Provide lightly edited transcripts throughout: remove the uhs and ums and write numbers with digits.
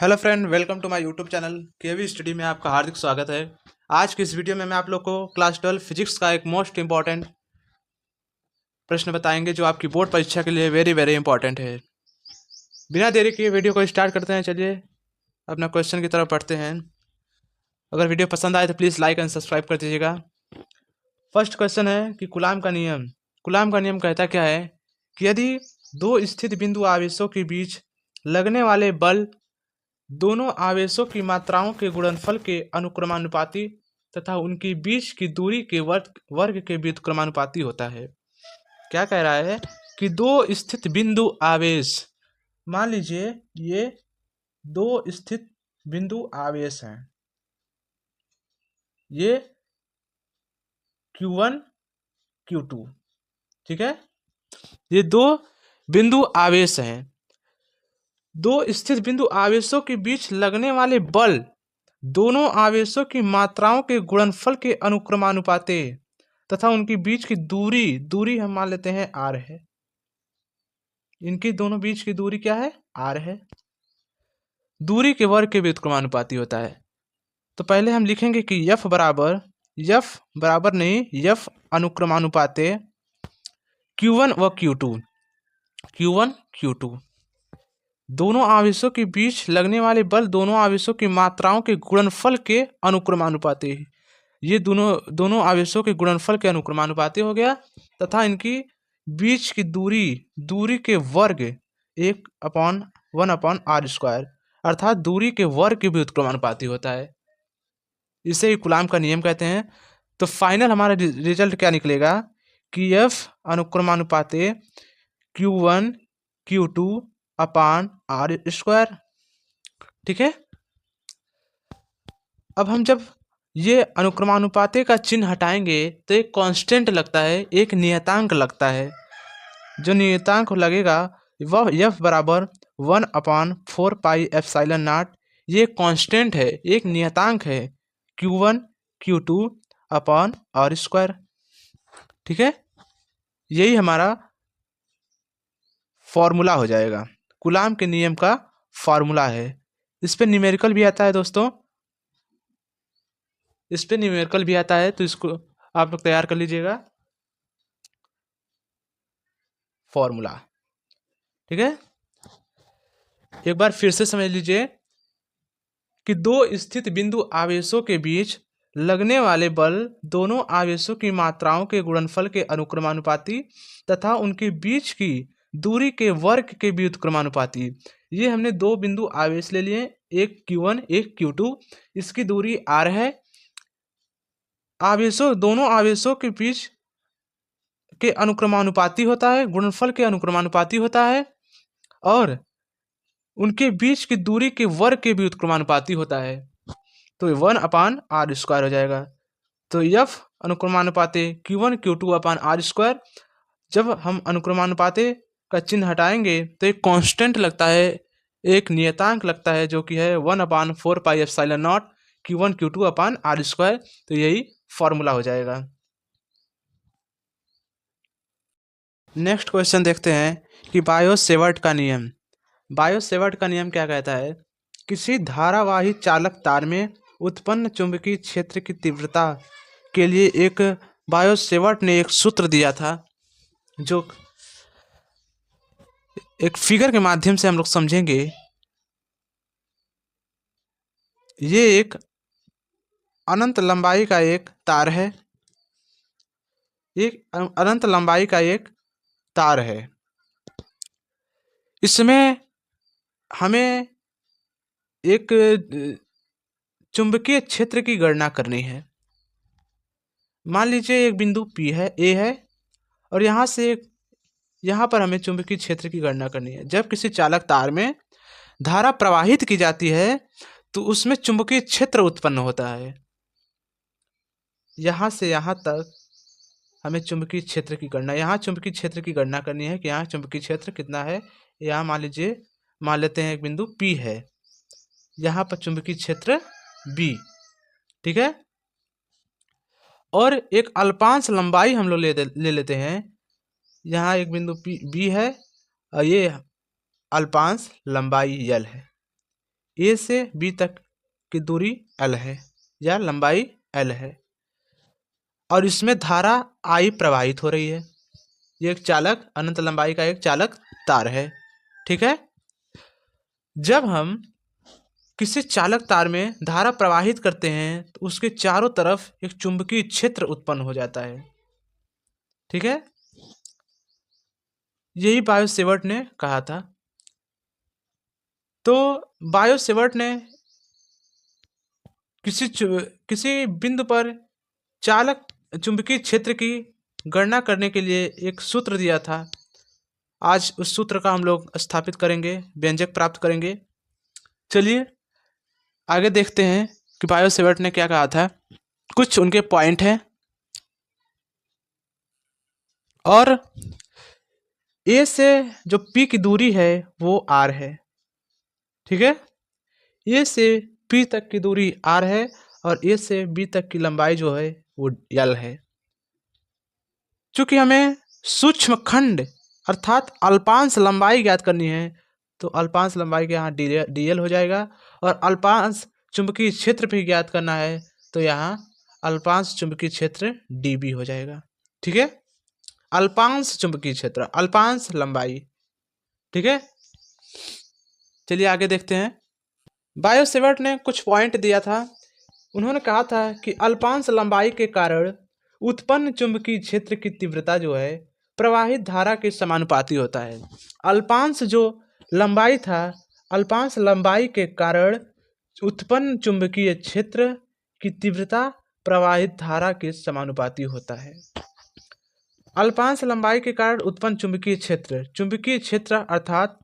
Hello friend, welcome to my YouTube channel KV study में आपका हार्दिक स्वागत है। आज की इस वीडियो में मैं आप लोग को क्लास 12 फिजिक्स का एक मोस्ट इंपॉर्टेंट प्रश्न बताएंगे जो आपकी बोर्ड परीक्षा के लिए वेरी वेरी इंपॉर्टेंट है। बिना देरी किए वीडियो को स्टार्ट करते हैं। चलिए अपना क्वेश्चन की तरफ बढ़ते हैं। अगर वीडियो पसंद आए तो प्लीज़ लाइक एंड सब्सक्राइब कर दीजिएगा। फर्स्ट क्वेश्चन है कि कूलाम का नियम। कूलाम का नियम कहता क्या है कि यदि दो स्थित बिंदु आवेशों के बीच लगने वाले बल दोनों आवेशों की मात्राओं के गुणनफल के अनुक्रमानुपाती तथा उनकी बीच की दूरी के वर्ग के व्युत्क्रमानुपाती होता है। क्या कह रहा है कि दो स्थित बिंदु आवेश, मान लीजिए ये दो स्थित बिंदु आवेश हैं, ये Q1 Q2, ठीक है। ये दो बिंदु आवेश हैं। दो स्थित बिंदु आवेशों के बीच लगने वाले बल दोनों आवेशों की मात्राओं के गुणनफल के अनुक्रमानुपाती तथा उनके बीच की दूरी हम मान लेते हैं r है। इनकी दोनों बीच की दूरी क्या है? r है। दूरी के वर्ग के व्युत्क्रमानुपाती होता है। तो पहले हम लिखेंगे कि f बराबर नहीं, f अनुक्रमानुपाती Q1 व Q2 दोनों आवेशों के बीच लगने वाले बल दोनों आवेशों की मात्राओं के गुणनफल के अनुक्रमानुपाती। ये दोनों आवेशों के गुणनफल के अनुक्रमानुपाती हो गया तथा इनकी बीच की दूरी के वर्ग 1/1/r², अर्थात दूरी के वर्ग के व्युत्क्रमानुपाती होता है। इसे ही कूलाम का नियम कहते हैं। तो फाइनल हमारा रिजल्ट क्या निकलेगा कि F अनुक्रमानुपाती Q1 Q2/r²। ठीक है। अब हम जब ये अनुक्रमानुपाती का चिन्ह हटाएंगे तो एक कांस्टेंट लगता है, एक नियतांक लगता है। जो नियतांक लगेगा वह F बराबर 1/4πε0। ये कांस्टेंट है, एक नियतांक है Q1 Q2/r²। ठीक है। यही हमारा फॉर्मूला हो जाएगा, कूलाम के नियम का फॉर्मूला है। इस पे न्यूमेरिकल भी आता है दोस्तों, इस पे न्यूमेरिकल भी आता है, तो इसको आप लोग तैयार कर लीजिएगा फॉर्मूला। ठीक है। एक बार फिर से समझ लीजिए कि दो स्थित बिंदु आवेशों के बीच लगने वाले बल दोनों आवेशों की मात्राओं के गुणनफल के अनुक्रमानुपाती तथा उनके बीच की दूरी के वर्ग के व्युत्क्रमानुपाती। ये हमने दो बिंदु आवेश ले लिए, एक Q1 एक Q2। इसकी दूरी r है। दोनों आवेशों के बीच के अनुक्रमानुपाती होता है, गुणनफल के अनुक्रमानुपाती होता है, और उनके बीच की दूरी के वर्ग के व्युत्क्रमानुपाती होता है। तो 1/r² हो जाएगा। तो F अनुक्रमानुपाती Q1 Q2/r²। जब हम अनुक्रमानुपाती का चिन्ह हटाएंगे तो एक कांस्टेंट लगता है, एक नियतांक लगता है, जो कि है 1/4πε0 Q1 Q2/r²। तो यही फॉर्मूला हो जाएगा। नेक्स्ट क्वेश्चन देखते हैं कि बायो-सेवर्ट का नियम। बायो-सेवर्ट का नियम क्या कहता है? किसी धारावाही चालक तार में उत्पन्न चुंबकीय क्षेत्र की तीव्रता के लिए एक बायो-सेवर्ट ने एक सूत्र दिया था, जो एक फिगर के माध्यम से हम लोग समझेंगे। ये एक अनंत लंबाई का एक तार है, एक अनंत लंबाई का एक तार है। इसमें हमें एक चुंबकीय क्षेत्र की गणना करनी है। मान लीजिए एक बिंदु P है, A है, और यहाँ पर हमें चुंबकीय क्षेत्र की गणना करनी है। जब किसी चालक तार में धारा प्रवाहित की जाती है तो उसमें चुंबकीय क्षेत्र उत्पन्न होता है। यहाँ से यहाँ तक हमें चुंबकीय क्षेत्र की गणना, यहाँ चुंबकीय क्षेत्र की गणना करनी है कि यहाँ चुंबकीय क्षेत्र कितना है। यहाँ मान लेते हैं एक बिंदु P है, यहाँ पर चुंबकीय क्षेत्र B। ठीक है। और एक अल्पांश लंबाई हम लोग ले लेते हैं। यहाँ एक बिंदु B है और ये अल्पांश लंबाई L है। ए से बी तक की दूरी L है या लंबाई L है और इसमें धारा I प्रवाहित हो रही है। ये एक चालक अनंत लंबाई का एक चालक तार है। ठीक है, जब हम किसी चालक तार में धारा प्रवाहित करते हैं तो उसके चारों तरफ एक चुंबकीय क्षेत्र उत्पन्न हो जाता है। ठीक है, यही बायो सेवर्ट ने कहा था। तो बायो सेवर्ट ने किसी बिंदु पर चालक चुंबकीय क्षेत्र की गणना करने के लिए एक सूत्र दिया था। आज उस सूत्र का हम लोग स्थापित करेंगे, व्यंजक प्राप्त करेंगे। चलिए आगे देखते हैं कि बायो सेवर्ट ने क्या कहा था। कुछ उनके पॉइंट हैं और ए से जो पी की दूरी है वो आर है। ठीक है, ए से पी तक की दूरी आर है और ए से बी तक की लंबाई जो है वो एल है। चूंकि हमें सूक्ष्म खंड अर्थात अल्पांश लंबाई ज्ञात करनी है तो अल्पांश लंबाई के यहाँ डीएल हो जाएगा और अल्पांश चुंबकीय क्षेत्र भी ज्ञात करना है तो यहाँ अल्पांश चुंबकीय क्षेत्र डीबी हो जाएगा। ठीक है, अल्पांश चुंबकीय क्षेत्र, अल्पांश लंबाई। ठीक है, चलिए आगे देखते हैं। बायो सेवर्ट ने कुछ पॉइंट दिया था। उन्होंने कहा था कि अल्पांश लंबाई के कारण उत्पन्न चुंबकीय क्षेत्र की तीव्रता जो है प्रवाहित धारा के समानुपाती होता है। अल्पांश जो लंबाई था, अल्पांश लंबाई के कारण उत्पन्न चुंबकीय क्षेत्र की तीव्रता प्रवाहित धारा के समानुपाती होता है। अल्पांश लंबाई के कारण उत्पन्न चुंबकीय क्षेत्र अर्थात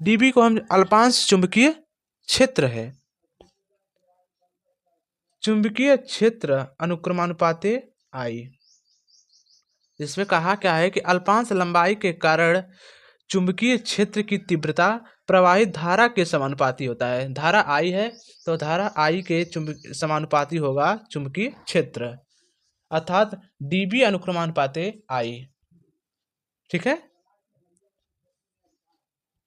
डीबी को हम अल्पांश चुंबकीय क्षेत्र है। चुंबकीय क्षेत्र अनुक्रमानुपाते आई। इसमें कहा क्या है कि अल्पांश लंबाई के कारण चुंबकीय क्षेत्र की तीव्रता प्रवाहित धारा के समानुपाती होता है। धारा आई है तो धारा आई के समानुपाती होगा चुंबकीय क्षेत्र अर्थात डीबी अनुक्रमानुपाते आई। ठीक है,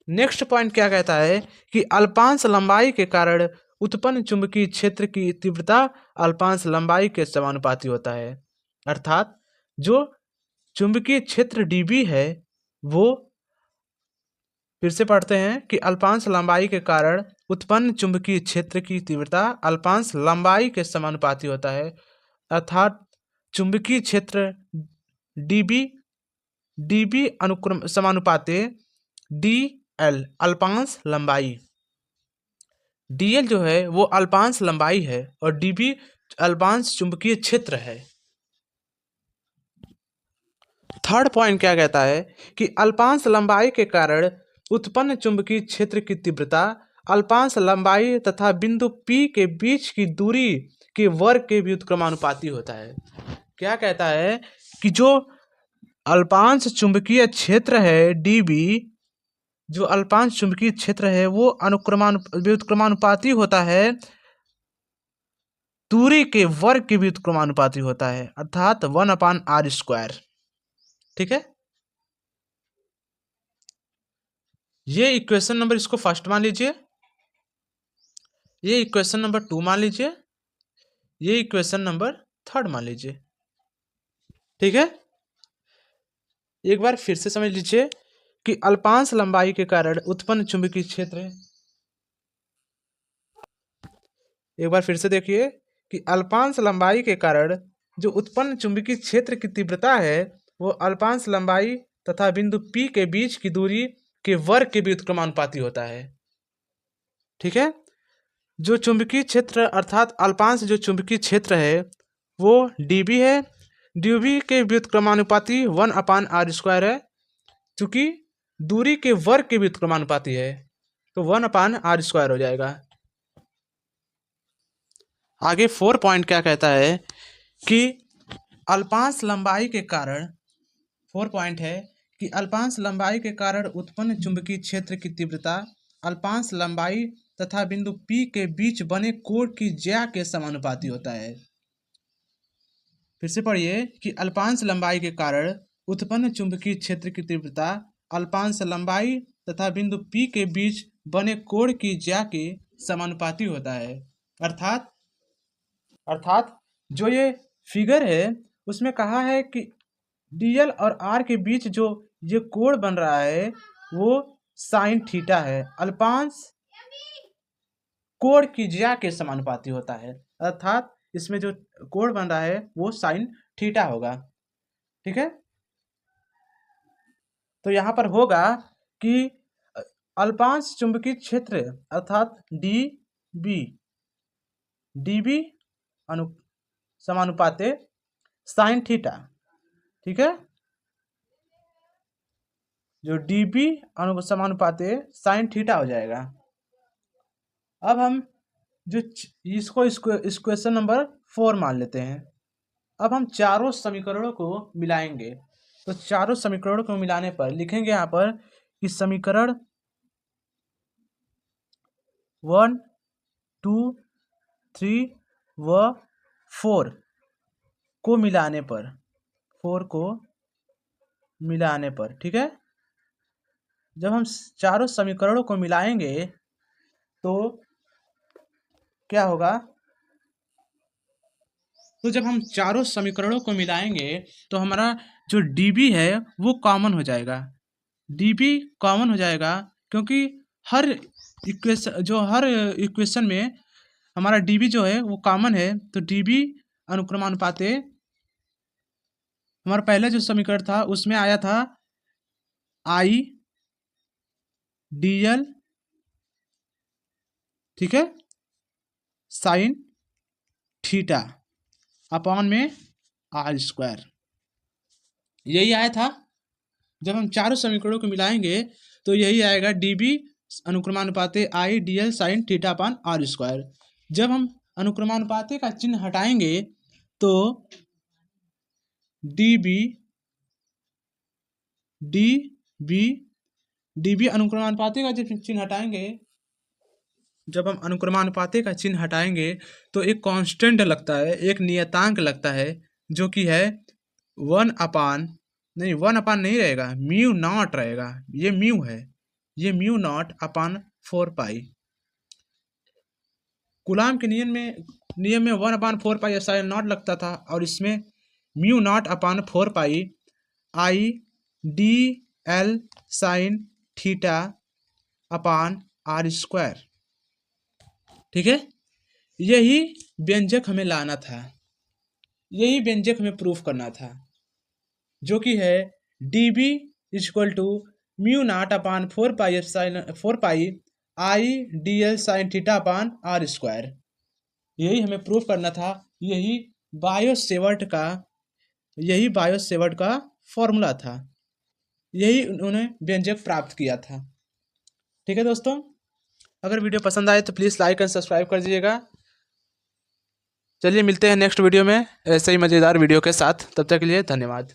नेक्स्ट पॉइंट क्या कहता है कि अल्पांश लंबाई के कारण उत्पन्न चुंबकीय क्षेत्र की तीव्रता अल्पांश लंबाई के समानुपाती होता है। अर्थात जो चुंबकीय क्षेत्र डीबी है वो, फिर से पढ़ते हैं कि अल्पांश लंबाई के कारण उत्पन्न चुंबकीय क्षेत्र की तीव्रता अल्पांश लंबाई के समानुपाती होता है। अर्थात चुंबकीय क्षेत्र डीबी अनुक्रम समानुपाते डीएल अल्पांश लंबाई। डीएल जो है वो अल्पांश लंबाई है और डीबी अल्पांश चुंबकीय क्षेत्र है। थर्ड पॉइंट क्या कहता है कि अल्पांश लंबाई के कारण उत्पन्न चुंबकीय क्षेत्र की तीव्रता अल्पांश लंबाई तथा बिंदु P के बीच की दूरी के वर्ग के व्युत्क्रमानुपाती होता है। क्या कहता है कि जो अल्पांश चुंबकीय क्षेत्र है डीबी, जो अल्पांश चुंबकीय क्षेत्र है वो व्युत्क्रमानुपाती होता है, दूरी के वर्ग के व्युत्क्रमानुपाती होता है अर्थात 1/r²। ठीक है, ये इक्वेशन नंबर, इसको फर्स्ट मान लीजिए, ये इक्वेशन नंबर 2 मान लीजिए, ये इक्वेशन नंबर 3 मान लीजिए। ठीक है, एक बार फिर से समझ लीजिए कि अल्पांश लंबाई के कारण उत्पन्न चुंबकीय क्षेत्र, एक बार फिर से देखिए कि अल्पांश लंबाई के कारण जो उत्पन्न चुंबकीय क्षेत्र की तीव्रता है वो अल्पांश लंबाई तथा बिंदु P के बीच की दूरी के वर्ग के व्युत्क्रमानुपाती होता है। ठीक है, जो चुंबकीय क्षेत्र अर्थात अल्पांश जो चुंबकीय क्षेत्र है वो डीबी है, डीबी के व्युत्क्रमानुपाती 1/r² है। चूंकि दूरी के वर्ग के व्युत्क्रमानुपाती है तो 1/r² हो जाएगा। आगे 4 पॉइंट क्या कहता है कि अल्पांश लंबाई के कारण, 4 पॉइंट है कि अल्पांश लंबाई के कारण उत्पन्न चुंबकीय क्षेत्र की तीव्रता अल्पांश लंबाई तथा बिंदु P के बीच बने कोण की ज्या के समानुपाती होता है। फिर से पढ़िए कि अल्पांश लंबाई के कारण उत्पन्न चुंबकीय क्षेत्र की तीव्रता अल्पांश लंबाई तथा बिंदु P के बीच बने कोण की ज्या के समानुपाती होता है। अर्थात जो ये फिगर है उसमें कहा है कि DL और R के बीच जो ये कोण बन रहा है वो साइन थीटा है, अल्पांश कोण की ज्या के समानुपाती होता है। अर्थात इसमें जो कोण बन रहा है वो साइन थीटा होगा। ठीक है, तो यहाँ पर होगा कि अल्पांश चुंबकीय क्षेत्र अर्थात DB समानुपाते साइन थीटा। ठीक है, जो DB समानुपाते साइन थीटा हो जाएगा। अब हम जो इसको इक्वेशन नंबर 4 मान लेते हैं। अब हम चारों समीकरणों को मिलाएंगे। तो चारों समीकरणों को मिलाने पर लिखेंगे यहाँ पर कि समीकरण 1, 2, 3 व 4 को मिलाने पर 4 को मिलाने पर, ठीक है, जब हम चारों समीकरणों को मिलाएंगे तो क्या होगा, तो जब हम चारों समीकरणों को मिलाएंगे तो हमारा जो DB है वो कॉमन हो जाएगा। DB कॉमन हो जाएगा क्योंकि हर इक्वेशन में हमारा DB जो है वो कॉमन है। तो DB अनुक्रमानुपाते हमारा पहले जो समीकरण था उसमें आया था IDL, ठीक है, साइन थीटा अपॉन में R², यही आया था। जब हम चारों समीकरणों को मिलाएंगे तो यही आएगा DB अनुक्रमानुपाते IDL sine theta upon R²। जब हम अनुक्रमानुपाते का चिन्ह हटाएंगे तो DB अनुक्रमानुपाते का जब चिन्ह हटाएंगे, जब हम अनुक्रमानुपाते का चिन्ह हटाएंगे तो एक कांस्टेंट लगता है, एक नियतांक लगता है जो कि है 1 अपान नहीं रहेगा, म्यू नॉट रहेगा। ये म्यू है, ये म्यू नॉट अपान 4 पाई। कूलाम के नियम में 1 अपान 4 पाई एप्सिलॉन नॉट लगता था और इसमें mu naught upon 4 pi IDL sine theta upon R²। ठीक है, यही व्यंजक हमें लाना था, यही व्यंजक हमें प्रूफ करना था, जो कि है DB equal to mu naught upon 4 pi IDL sine theta upon R²। यही हमें प्रूफ करना था। यही बायो सेवर्ट का फॉर्मूला था, यही उन्होंने व्यंजक प्राप्त किया था। ठीक है दोस्तों, अगर वीडियो पसंद आए तो प्लीज़ लाइक एंड सब्सक्राइब कर दीजिएगा। चलिए मिलते हैं नेक्स्ट वीडियो में ऐसे ही मज़ेदार वीडियो के साथ, तब तक के लिए धन्यवाद।